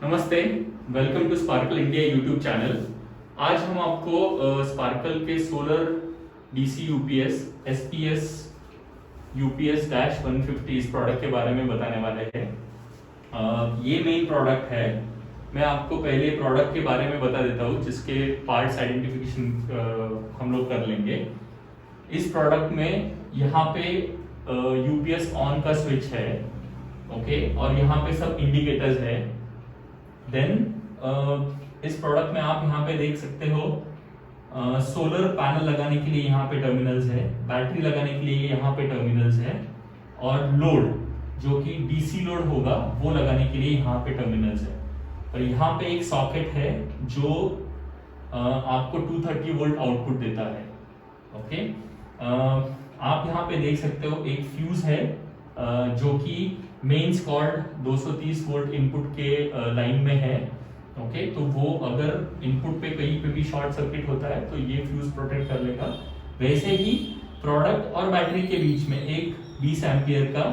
नमस्ते, welcome to Sparkle India YouTube channel. आज हम आपको स्पार्कल के solar DC UPS SPS UPS dash 150 इस प्रोडक्ट के बारे में बताने वाले हैं। ये मेन प्रोडक्ट है। मैं आपको पहले प्रोडक्ट के बारे में बता देता हूँ जिसके पार्ट्स आइडेंटिफिकेशन हम लोग कर लेंगे। इस प्रोडक्ट में यहाँ पे यूपीएस ऑन का स्विच है, ओके, और यहाँ पे सब इंडिकेटर्स है। देन इस प्रोडक्ट में आप यहाँ पे देख सकते हो सोलर पैनल लगाने के लिए यहाँ पे टर्मिनल्स है, बैटरी लगाने के लिए यहाँ पे टर्मिनल्स है, और लोड जो कि डीसी लोड होगा वो लगाने के लिए यहाँ पे टर्मिनल्स है। और यहाँ पे एक सॉकेट है जो आपको 230 वोल्ट आउटपुट देता है, ओके। आप यहाँ पे देख सकते हो एक फ्यूज है जो कि मेंस कॉर्ड 230 वोल्ट इनपुट के लाइन में है, ओके। तो वो अगर इनपुट पे कहीं पे भी शॉर्ट सर्किट होता है तो ये फ्यूज प्रोटेक्ट कर लेगा। वैसे ही प्रोडक्ट और बैटरी के बीच में एक 20 एम्पियर का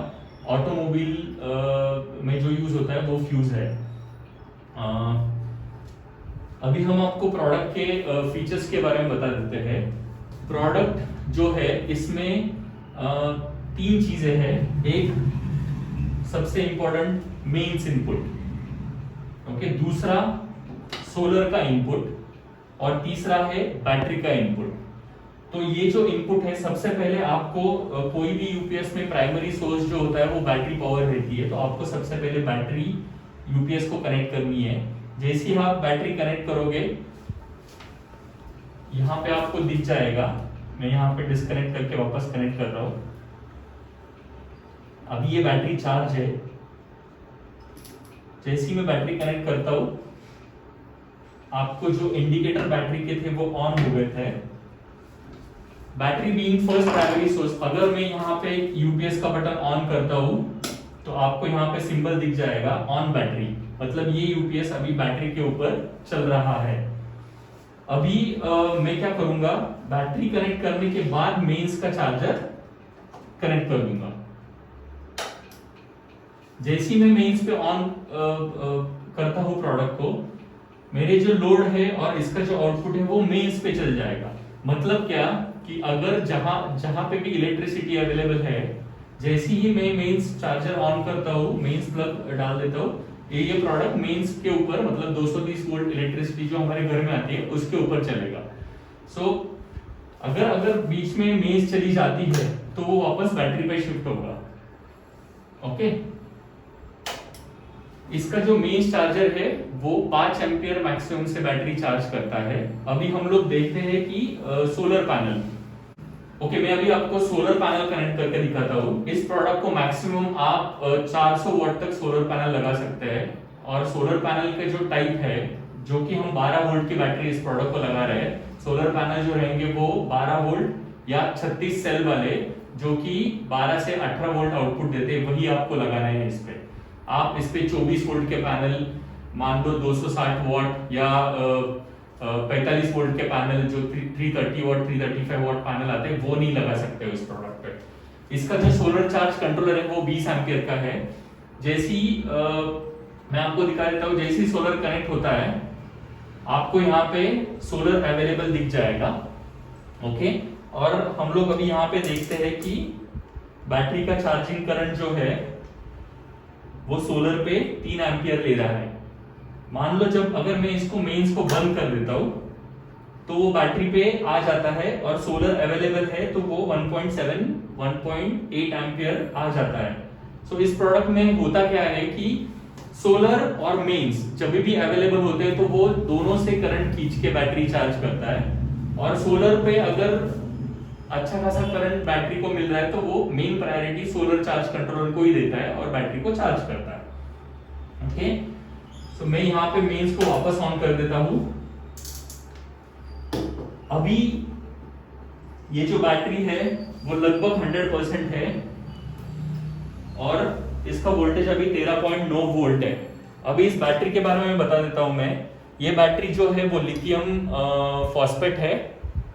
ऑटोमोबाइल में जो यूज होता है वो फ्यूज है। अभी हम आपको प्रोडक्ट के फीचर्स के बारे में बता देते हैं। प्रोडक्ट जो है इसमें 3 चीजें हैं। एक सबसे इंपॉर्टेंट मेंस इनपुट, ओके, दूसरा सोलर का इनपुट, और तीसरा है बैटरी का इनपुट। तो ये जो इनपुट है, सबसे पहले आपको कोई भी यूपीएस में प्राइमरी सोर्स जो होता है वो बैटरी पावर रहती है, तो आपको सबसे पहले बैटरी यूपीएस को कनेक्ट करनी है। जैसे ही आप बैटरी कनेक्ट करोगे यहाँ पे आपको दिख जाएगा। मैं यहाँ पे डिस्कनेक्ट करके वापस कनेक्ट कर रहा हूं। अभी ये बैटरी चार्ज है। जैसे ही मैं बैटरी कनेक्ट करता हूं आपको जो इंडिकेटर बैटरी के थे वो ऑन हो गए थे। Battery being first primary source, अगर मैं यहाँ पे यूपीएस का बटन ऑन करता हूं तो आपको यहाँ पे सिंबल दिख जाएगा ऑन बैटरी, मतलब ये यूपीएस अभी बैटरी के ऊपर चल रहा है। अभी मैं क्या करूंगा, बैटरी कनेक्ट करने के बाद मेंस का चार्जर कनेक्ट कर दूंगा। जैसे ही मैं मेंस पे ऑन करता हूं प्रोडक्ट को, मेरे जो लोड है और इसका जो आउटपुट है वो मेंस पे चल जाएगा। मतलब क्या कि अगर जहां पे भी इलेक्ट्रिसिटी अवेलेबल है, जैसे ही मैं मेंस चार्जर ऑन करता हूं, मेंस प्लग डाल देता हूं, ये प्रोडक्ट मेंस के ऊपर, मतलब 230 वोल्ट इलेक्ट्रिसिटी जो हमारे घर में आती है उसके ऊपर चलेगा। सो अगर बीच में मेंस चली जाती है तो वो वापस बैटरी पे शिफ्ट होगा, ओके। इसका जो मेंस चार्जर है वो 5 एम्पियर मैक्सिमम से बैटरी चार्ज करता है। अभी हम लोग देखते हैं कि सोलर पैनल, ओके, मैं अभी आपको सोलर पैनल कनेक्ट करके दिखाता हूँ। इस प्रोडक्ट को मैक्सिमम आप 400 वॉट तक सोलर पैनल लगा सकते हैं। और सोलर पैनल के जो टाइप है, जो कि हम 12 वोल्ट की बैटरी इस प्रोडक्ट को लगा रहे हैं। सोलर पैनल जो रहेंगे वो 12 वोल्ट या 36 सेल वाले, जो कि 12 से 18 वोल्ट आउटपुट देते हैं, वही आपको लगाना है इस पे। आप इस पे 24 वोल्ट के पैनल, मान लो 260 वॉट या 45 वोल्ट के पैनल जो 330 वॉट 335 वॉट पैनल आते हैं वो नहीं लगा सकते हो इस प्रोडक्ट पे। इसका जो सोलर चार्ज कंट्रोलर है वो 20 एम्पियर का है। जैसी मैं आपको दिखा देता हूँ, जैसे ही सोलर कनेक्ट होता है आपको यहाँ पे सोलर अवेलेबल दिख जाएगा, ओके। और हम लोग अभी यहाँ पे देखते हैं कि बैटरी का चार्जिंग करंट जो है वो सोलर पे 3 एम्पियर ले रहा है। मान लो जब अगर मैं इसको मेंस को बंद कर देता हूं तो वो बैटरी पे आ जाता है, और सोलर अवेलेबल है तो वो 1.7 1.8 एम्पियर आ जाता है। सो इस प्रोडक्ट में होता क्या है कि सोलर और मेंस जब भी अवेलेबल होते हैं तो वो दोनों से करंट खींच के बैटरी चार्ज करता है। और सोलर पे अगर अच्छा खासा करंट बैटरी को मिल रहा है तो वो main priority solar charge controller को ही देता है और बैटरी को चार्ज करता है, ओके। तो मैं यहाँ पे मेंस को वापस ऑन कर देता हूं। अभी ये जो बैटरी है वो लगभग 100% है, और इसका वोल्टेज अभी 13.9 वोल्ट है। अभी इस बैटरी के बारे में बता देता हूं मैं। ये बैटरी जो है वो लिथियम फॉस्फेट है,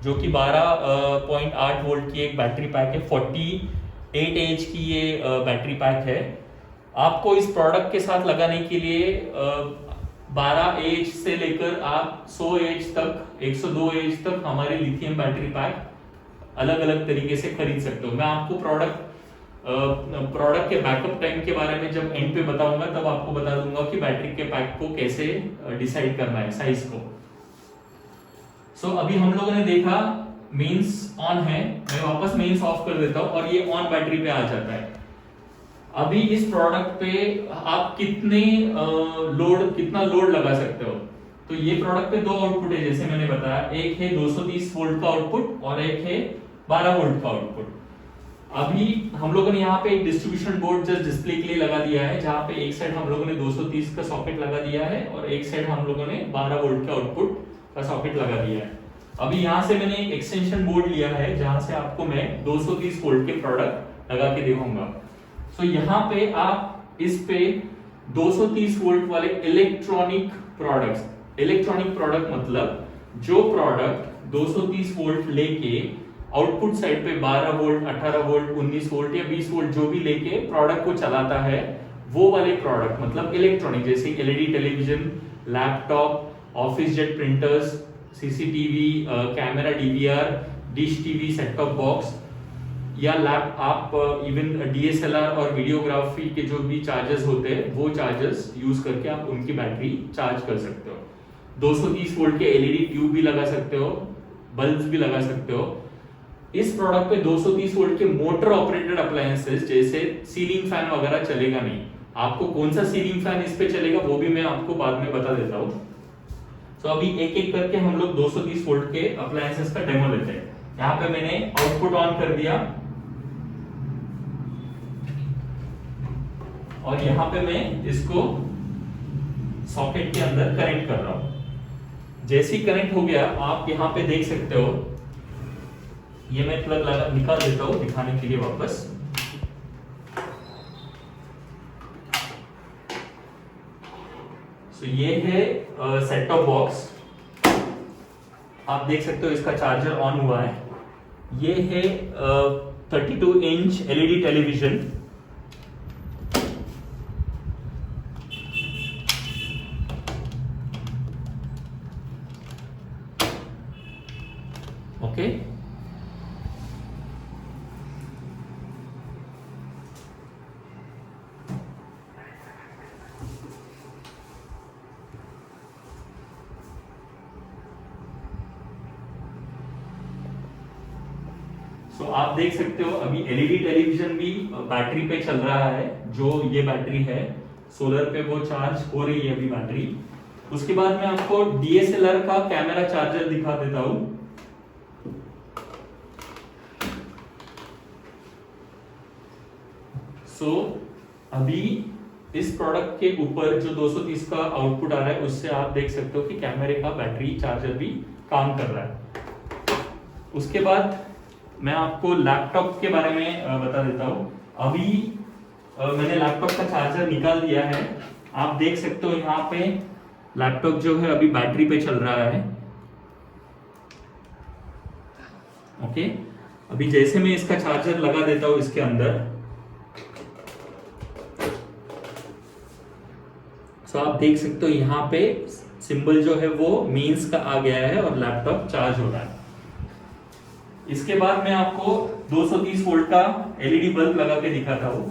जो कि 12.8 वोल्ट की एक बैटरी पैक है। 48 एच की ये बैटरी पैक है। आपको इस प्रोडक्ट के साथ लगाने के लिए 12 एच से लेकर आप 100 एच तक, 102 एच तक हमारे लिथियम बैटरी पैक अलग अलग तरीके से खरीद सकते हो। मैं आपको प्रोडक्ट के बैकअप टाइम के बारे में जब एंड पे बताऊंगा तब आपको बता दूंगा कि बैटरी के पैक को कैसे डिसाइड करना है, साइज को। सो अभी हम लोगों ने देखा मेंस ऑन है, मैं वापस मेंस ऑफ कर देता हूं और ये ऑन बैटरी पे आ जाता है। अभी इस प्रोडक्ट पे आप कितना लोड लगा सकते हो। तो ये प्रोडक्ट पे दो आउटपुट है जैसे मैंने बताया, एक है 230 वोल्ट का आउटपुट और एक है 12 वोल्ट का आउटपुट। अभी हम लोगों ने यहाँ पे एक डिस्ट्रीब्यूशन बोर्ड जस्ट डिस्प्ले के लिए लगा दिया है, जहाँ पे एक साइड हम लोगों ने 230 का सॉकेट लगा दिया है और एक साइड हम लोगों ने 12 वोल्ट का आउटपुट का सॉकेट लगा दिया है। अभी यहाँ से मैंने एक एक्सटेंशन बोर्ड लिया है जहां से आपको मैं 230 वोल्ट के प्रोडक्ट लगा के दिखाऊंगा। सो यहाँ पे आप इस पे 230 वोल्ट वाले इलेक्ट्रॉनिक प्रोडक्ट मतलब जो प्रोडक्ट 230 वोल्ट लेके आउटपुट साइड पे 12 वोल्ट, 18 वोल्ट, 19 वोल्ट या 20 वोल्ट जो भी लेके प्रोडक्ट को चलाता है, वो वाले प्रोडक्ट मतलब इलेक्ट्रॉनिक, जैसे LED television, laptop, office jet printers, CCTV, camera, DVR, dish TV, set top box या आप इवन डीएसएलआर और वीडियोग्राफी के जो भी चार्जर्स होते हैं वो चार्जर्स यूज करके आप उनकी बैटरी चार्ज कर सकते हो। 230 वोल्ट के एलईडी ट्यूब भी लगा सकते हो, बल्ब्स भी लगा सकते हो। इस प्रोडक्ट पे 230 वोल्ट के मोटर ऑपरेटेड अप्लायंसेस जैसे सीलिंग फैन वगैरह चलेगा नहीं। आपको कौन सा सीलिंग फैन इस पे चलेगा वो भी मैं आपको बाद में बता देता हूँ। तो अभी एक एक करके हम लोग 230 वोल्ट के अप्लायंसेस का डेमो लेते हैं। यहाँ पे मैंने आउटपुट ऑन कर दिया और यहाँ पे मैं इसको सॉकेट के अंदर कनेक्ट कर रहा हूं। जैसे ही कनेक्ट हो गया आप यहाँ पे देख सकते हो, ये मैं प्लग लगा निकाल देता हूं दिखाने के लिए वापस। तो ये है सेट टॉप बॉक्स, आप देख सकते हो इसका चार्जर ऑन हुआ है। ये है 32 इंच एलईडी टेलीविजन, ओके। सो आप देख सकते हो अभी एलईडी टेलीविजन भी बैटरी पे चल रहा है। जो ये बैटरी है सोलर पे वो चार्ज हो रही है अभी बैटरी। उसके बाद मैं आपको डीएसएलआर का कैमरा चार्जर दिखा देता हूं। सो अभी इस प्रोडक्ट के ऊपर जो 230 का आउटपुट आ रहा है उससे आप देख सकते हो कि कैमरे का बैटरी चार्जर भी काम कर रहा है। उसके बाद मैं आपको लैपटॉप के बारे में बता देता हूं। अभी मैंने लैपटॉप का चार्जर निकाल दिया है, आप देख सकते हो यहाँ पे लैपटॉप जो है अभी बैटरी पे चल रहा है, ओके। अभी जैसे मैं इसका चार्जर लगा देता हूं इसके अंदर, तो आप देख सकते हो यहाँ पे सिंबल जो है वो मीन्स का आ गया है और लैपटॉप चार्ज हो रहा है। इसके बाद मैं आपको 230 वोल्ट का एलईडी बल्ब लगा के दिखाता हूं।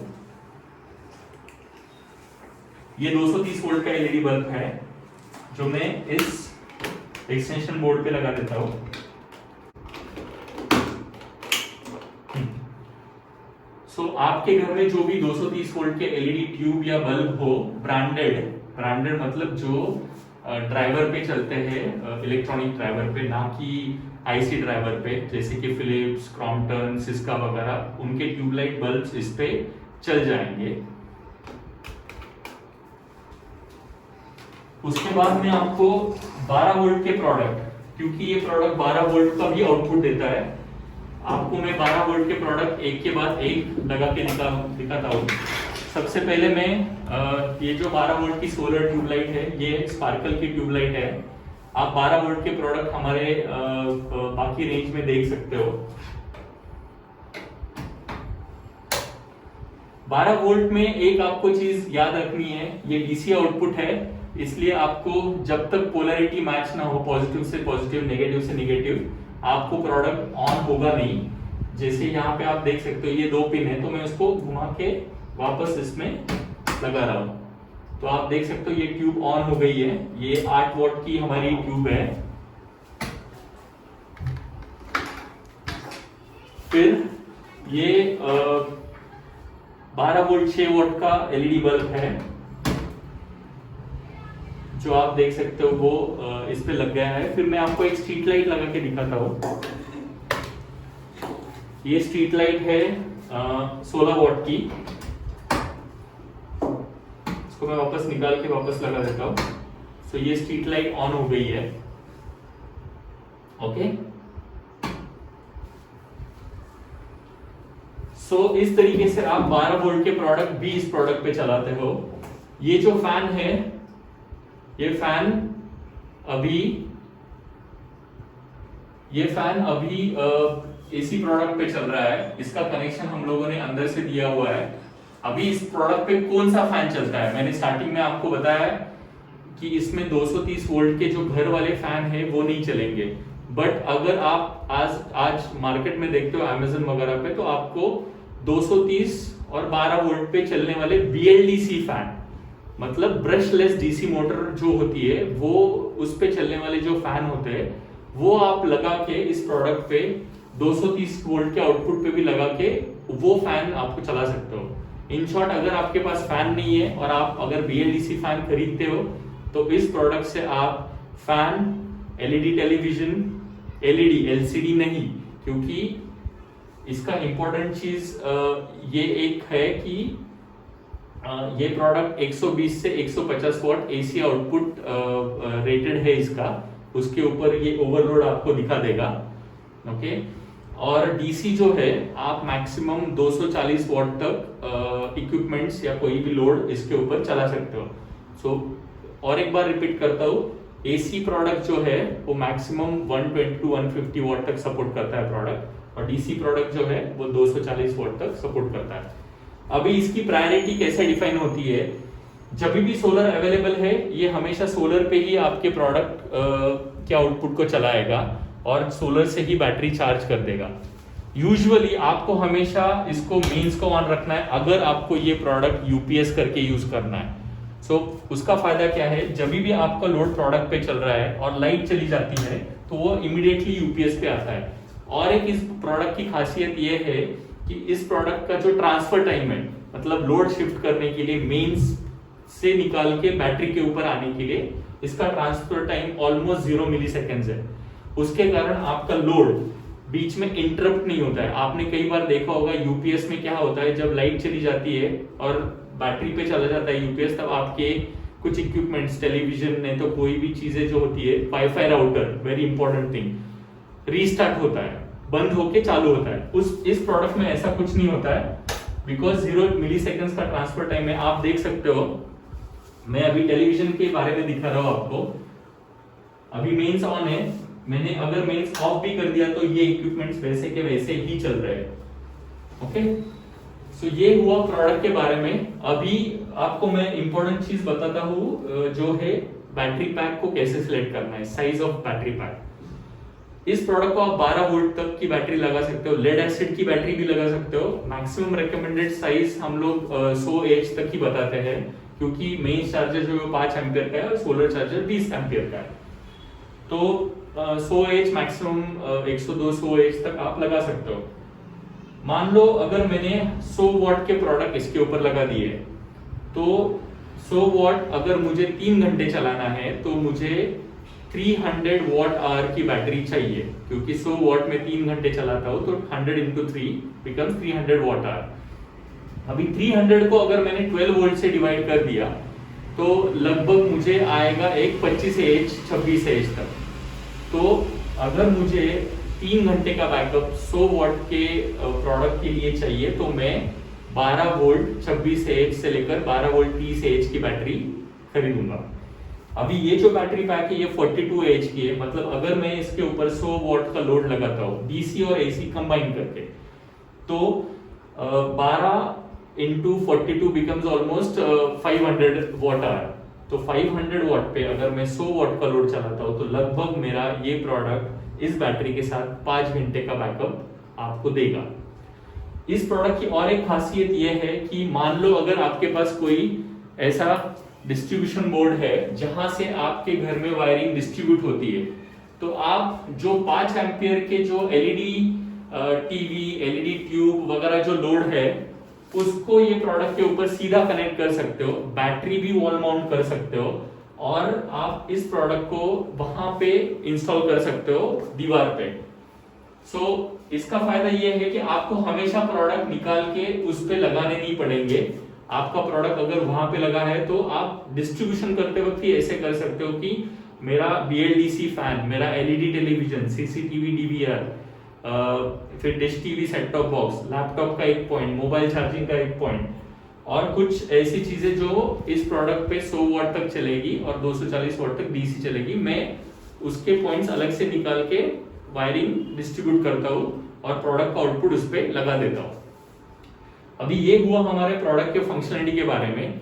ये 230 वोल्ट का एलईडी बल्ब है जो मैं इस एक्सटेंशन बोर्ड पे लगा देता हूं। सो आपके घर में जो भी 230 वोल्ट के एलईडी ट्यूब या बल्ब हो, ब्रांडेड मतलब जो ड्राइवर पे चलते हैं, इलेक्ट्रॉनिक ड्राइवर पे, ना कि आईसी ड्राइवर पे, जैसे कि फिलिप्स, क्रॉम्पटन, सिस्का वगैरह, उनके ट्यूबलाइट बल्ब्स इस पे चल जाएंगे। उसके बाद में आपको 12 वोल्ट के प्रोडक्ट, क्योंकि ये प्रोडक्ट 12 वोल्ट का भी आउटपुट देता है, आपको मैं 12 वोल्ट के प्रोडक्ट एक के बाद एक लगा के दिखाता हूँ। सबसे पहले मैं ये जो 12 वोल्ट की सोलर ट्यूबलाइट है, ये स्पार्कल की ट्यूबलाइट है। आप 12 वोल्ट के प्रोडक्ट हमारे बाकी रेंज में देख सकते हो। 12 वोल्ट में एक आपको चीज याद रखनी है, ये डीसी आउटपुट है, इसलिए आपको जब तक पोलैरिटी मैच ना हो, पॉजिटिव से पॉजिटिव, नेगेटिव से नेगेटिव, आपको प्रोडक्ट ऑन होगा नहीं। जैसे यहाँ पे आप देख सकते हो ये 2 पिन है, तो मैं उसको घुमा के वापस इसमें लगा रहा हूं, तो आप देख सकते हो ये ट्यूब ऑन हो गई है। ये 8 वॉट की हमारी ट्यूब है। फिर ये 12 वोल्ट 6 वोल्ट का एलईडी बल्ब है, जो आप देख सकते हो वो इस पे लग गया है। फिर मैं आपको एक स्ट्रीट लाइट लगा के दिखाता हूं। ये स्ट्रीट लाइट है 16 वॉट की, इसको मैं वापस निकाल के वापस लगा देता हूं। तो ये स्ट्रीट लाइट ऑन हो गई है। ओके, सो इस तरीके से आप 12 वोल्ट के प्रोडक्ट भी इस प्रोडक्ट पे चलाते हो। ये जो फैन है, ये फैन अभी एसी प्रोडक्ट पे चल रहा है। इसका कनेक्शन हम लोगों ने अंदर से दिया हुआ है। अभी इस प्रोडक्ट पे कौन सा फैन चलता है, मैंने स्टार्टिंग में आपको बताया कि इसमें 230 वोल्ट के जो घर वाले फैन है वो नहीं चलेंगे। बट अगर आप आज मार्केट में देखते हो अमेज़न वगैरह पे, तो आपको 230 और 12 वोल्ट पे चलने वाले BLDC फैन, मतलब ब्रशलेस डीसी मोटर जो होती है, वो उस पे चलने वाले जो फैन होते हैं, वो आप लगा के इस प्रोडक्ट पे 230 वोल्ट के आउटपुट पे भी लगा के वो फैन आपको चला सकते हो। इन शॉर्ट, अगर आपके पास फैन नहीं है और आप अगर BLDC फैन खरीदते हो, तो इस प्रोडक्ट से आप fan, LED television, LED LCD नहीं, क्योंकि इसका इंपॉर्टेंट चीज ये एक है कि ये प्रोडक्ट 120 से 150 वॉट AC आउटपुट रेटेड है इसका, उसके ऊपर ये ओवरलोड आपको दिखा देगा। ओके, और DC जो है आप मैक्सिमम 240 वॉट तक इक्विपमेंट्स या कोई भी लोड इसके ऊपर चला सकते हो। सो और एक बार रिपीट करता हूँ, AC प्रोडक्ट जो है वो मैक्सिमम 120 टू 150 वॉट तक सपोर्ट करता है प्रोडक्ट, और DC प्रोडक्ट जो है वो 240 वॉट तक सपोर्ट करता है। अभी इसकी प्रायोरिटी कैसे डिफाइन होती है, जब भी सोलर अवेलेबल है, ये हमेशा सोलर पे ही आपके प्रोडक्ट के आउटपुट को चलाएगा और सोलर से ही बैटरी चार्ज कर देगा। यूजुअली आपको हमेशा इसको मेंस को ऑन रखना है अगर आपको ये प्रोडक्ट यूपीएस करके यूज करना है। सो उसका फायदा क्या है, जब भी आपका लोड प्रोडक्ट पे चल रहा है और लाइट चली जाती है तो वो इमीडिएटली यूपीएस पे आता है। और एक इस प्रोडक्ट की खासियत ये है कि इस प्रोडक्ट का जो ट्रांसफर टाइम है, मतलब लोड शिफ्ट करने के लिए मेंस से निकाल के बैटरी के ऊपर आने के लिए, इसका ट्रांसफर टाइम ऑलमोस्ट 0 मिलीसेकेंड्स है। उसके कारण आपका लोड बीच में इंटरप्ट नहीं होता है। आपने कई बार देखा होगा यूपीएस में क्या होता है, जब लाइट चली जाती है और बैटरी पे चला जाता है यूपीएस, तब आपके कुछ इक्विपमेंट्स, टेलीविजन नहीं तो कोई भी चीजें जो होती है, wifi router, very important thing, restart होता है, बंद होके चालू होता है। इस प्रोडक्ट में ऐसा कुछ नहीं होता है, बिकॉज 0 मिलीसेकेंड्स का ट्रांसफर टाइम है। आप देख सकते हो, मैं अभी टेलीविजन के बारे में दिखा रहा हूं आपको। अभी मेंस ऑन है, मैंने अगर मेंस ऑफ भी कर दिया तो ये इक्विपमेंट्स वैसे के वैसे ही चल रहे हैं। ओके, सो ये हुआ प्रोडक्ट के बारे में। अभी आपको मैं इंपॉर्टेंट चीज बताता हूँ, जो है बैटरी पैक को कैसे सिलेक्ट करना है, साइज ऑफ बैटरी पैक। इस प्रोडक्ट को आप 12 वोल्ट तक की बैटरी लगा सकते हो, लेड एसिड की बैटरी भी लगा सकते हो। मैक्सिमम रिकमेंडेड साइज हम लोग 100 एच तक ही बताते हैं, क्योंकि मेन चार्जर जो है 5 एम्पियर का है और सोलर चार्जर 20 एम्पियर का है। तो 100 एच मैक्सिमम 100-200 एच तक आप लगा सकते हो। मान लो अगर मैंने 100 वॉट के प्रोडक्ट इसके ऊपर लगा दिए, तो 100 वॉट अगर मुझे 3 घंटे चलाना है तो मुझे 300 वॉट आवर की बैटरी चाहिए, क्योंकि 100 वॉट में 3 घंटे चलाता हूं, तो 100 into 3 becomes 300 वॉट आवर। अभी 300 को अगर मैंने 12 वोल्ट से डिवाइड कर दिया तो लगभग मुझे आएगा एक 25 एच 26 एच तक। तो अगर मुझे 3 घंटे का बैकअप 100 वॉट के प्रोडक्ट के लिए चाहिए, तो मैं 12 वोल्ट 26 एच से लेकर 12 वोल्ट 30 एच की बैटरी खरीदूंगा। अभी ये जो बैटरी पैक है ये 42 एच की है, मतलब अगर मैं इसके ऊपर 100 वॉट का लोड लगाता हूँ डीसी और एसी कंबाइन करके, तो 12 into 42 becomes almost 500 watt hour। तो 500 वॉट पे अगर मैं 100 वॉट का लोड चलाता हूँ तो लगभग मेरा ये प्रोडक्ट इस बैटरी के साथ 5 घंटे का बैकअप आपको देगा। इस प्रोडक्ट की और एक खासियत यह है कि मान लो अगर आपके पास कोई ऐसा डिस्ट्रीब्यूशन बोर्ड है जहां से आपके घर में वायरिंग डिस्ट्रीब्यूट होती है, तो आप जो 5 एम्पियर के जो एलईडी टीवी, एलईडी ट्यूब वगैरह जो लोड है उसको ये प्रोडक्ट के ऊपर सीधा कनेक्ट कर सकते हो, बैटरी भी वॉल माउंट कर सकते हो और आप इस प्रोडक्ट को वहां पे इंस्टॉल कर सकते हो दीवार पे। इसका फायदा ये है कि आपको हमेशा प्रोडक्ट निकाल के उस पे लगाने नहीं पड़ेंगे। आपका प्रोडक्ट अगर वहां पे लगा है तो आप डिस्ट्रीब्यूशन करते वक्त ही ऐसे कर सकते हो कि मेरा BLDC फैन, मेरा LED टेलीविजन, CCTV DVR, फिर dish TV, set top box, laptop का एक पॉइंट, मोबाइल चार्जिंग का एक पॉइंट और कुछ ऐसी चीजें जो इस प्रोडक्ट पे 100 वॉट तक चलेगी और 240 वॉट तक DC चलेगी, मैं उसके पॉइंट्स अलग से निकाल के वायरिंग डिस्ट्रीब्यूट करता हूँ और प्रोडक्ट का आउटपुट उस पर लगा देता हूँ। अभी ये हुआ हमारे प्रोडक्ट के फंक्शनलिटी के बारे में।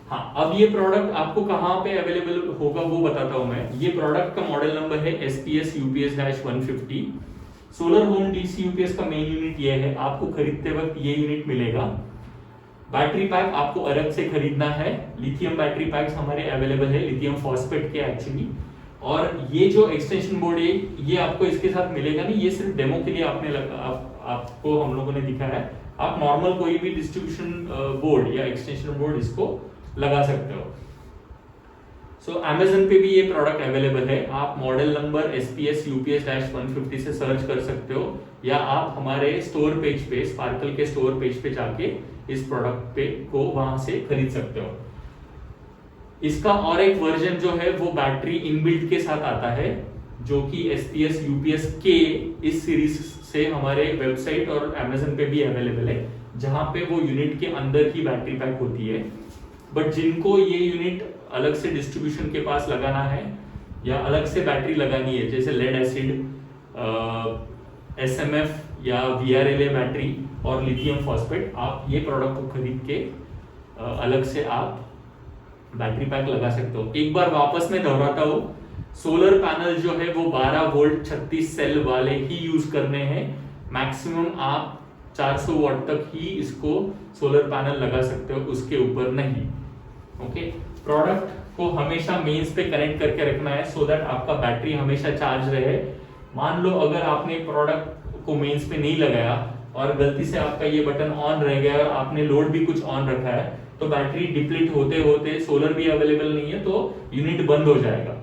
हाँ, अब ये प्रोडक्ट आपको कहाँ पे अवेलेबल होगा वो बताता हूँ मैं। ये प्रोडक्ट का मॉडल नंबर है SPS UPS-150। Solar home DC UPS का मेन यूनिट ये है, आपको खरीदते वक्त ये यूनिट मिलेगा। बैटरी पैक आपको अलग से खरीदना है। लिथियम बैटरी पैक्स हमारे अवेलेबल है, लिथियम फॉस्फेट के एक्चुअली। और ये जो एक्सटेंशन बोर्ड है ये आपको इसके साथ मिलेगा नहीं, ये सिर्फ डेमो के लिए आपको हम लोगों ने दिखाया है। आप नॉर्मल कोई भी डिस्ट्रीब्यूशन बोर्ड या एक्सटेंशन बोर्ड इसको लगा सकते हो। Amazon पे भी ये प्रोडक्ट अवेलेबल है। आप मॉडल नंबर SPS UPS-150 से सर्च कर सकते हो या आप हमारे स्टोर पेज पे, स्पार्कल के स्टोर पेज पे जाके इस प्रोडक्ट पे को वहां से खरीद सकते हो। इसका और एक वर्जन जो है वो बैटरी इनबिल्ट के साथ आता है, जो कि SPS UPS के इस सीरीज से हमारे वेबसाइट और Amazon पे भी अवेलेबल है, जहां पे वो यूनिट के अंदर ही बैटरी पैक होती है। बट जिनको ये यूनिट अलग से डिस्ट्रीब्यूशन के पास लगाना है या अलग से बैटरी लगानी है, जैसे लेड एसिड, SMF या VRLA बैटरी और लिथियम फॉस्फेट, आप ये प्रोडक्ट को खरीद के अलग से आप बैटरी पैक लगा सकते हो। एक बार वापस मैं दोहराता हूँ, सोलर पैनल जो है वो 12 वोल्ट 36 सेल वाले ही यूज करने हैं। मैक्सिमम आप 400 वॉट तक ही इसको सोलर पैनल लगा सकते हो, उसके ऊपर नहीं। ओके, प्रोडक्ट को हमेशा मेंस पे कनेक्ट करके रखना है सो दैट आपका बैटरी हमेशा चार्ज रहे। मान लो अगर आपने प्रोडक्ट को मेंस पे नहीं लगाया और गलती से आपका ये बटन ऑन रह गया और आपने लोड भी कुछ ऑन रखा है, तो बैटरी डिप्लीट होते होते सोलर भी अवेलेबल नहीं है तो यूनिट बंद हो जाएगा।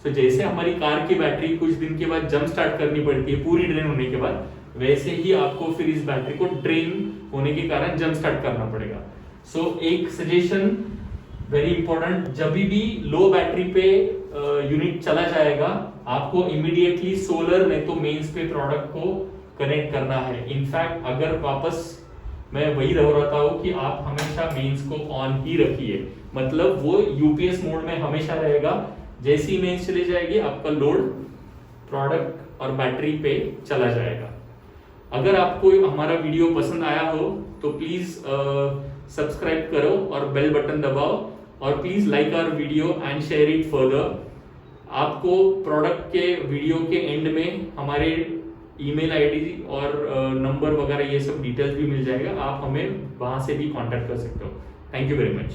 तो जैसे हमारी कार की बैटरी कुछ दिन के बाद जंप स्टार्ट करनी पड़ती है पूरी ड्रेन होने के बाद, वैसे ही आपको फिर इस बैटरी को ड्रेन होने के कारण जंप स्टार्ट करना पड़ेगा। एक सजेशन वेरी इंपॉर्टेंट, जब भी लो बैटरी पे यूनिट चला जाएगा आपको इमीडिएटली सोलर नहीं तो मेंस पे प्रोडक्ट को कनेक्ट करना है। इनफैक्ट अगर वापस मैं वही दोहराता हूँ कि आप हमेशा मेंस को ऑन ही रखिए, मतलब वो यूपीएस मोड में हमेशा रहेगा। जैसी मेंस चली जाएगी आपका लोड प्रोडक्ट और बैटरी पे चला जाएगा। अगर आपको हमारा वीडियो पसंद आया हो तो प्लीज सब्सक्राइब करो और बेल बटन दबाओ और please like our video and share it further. आपको प्रोडक्ट के वीडियो के एंड में हमारे ईमेल आईडी और नंबर वगैरह ये सब डिटेल्स भी मिल जाएगा, आप हमें वहां से भी कांटेक्ट कर सकते हो। Thank you very much.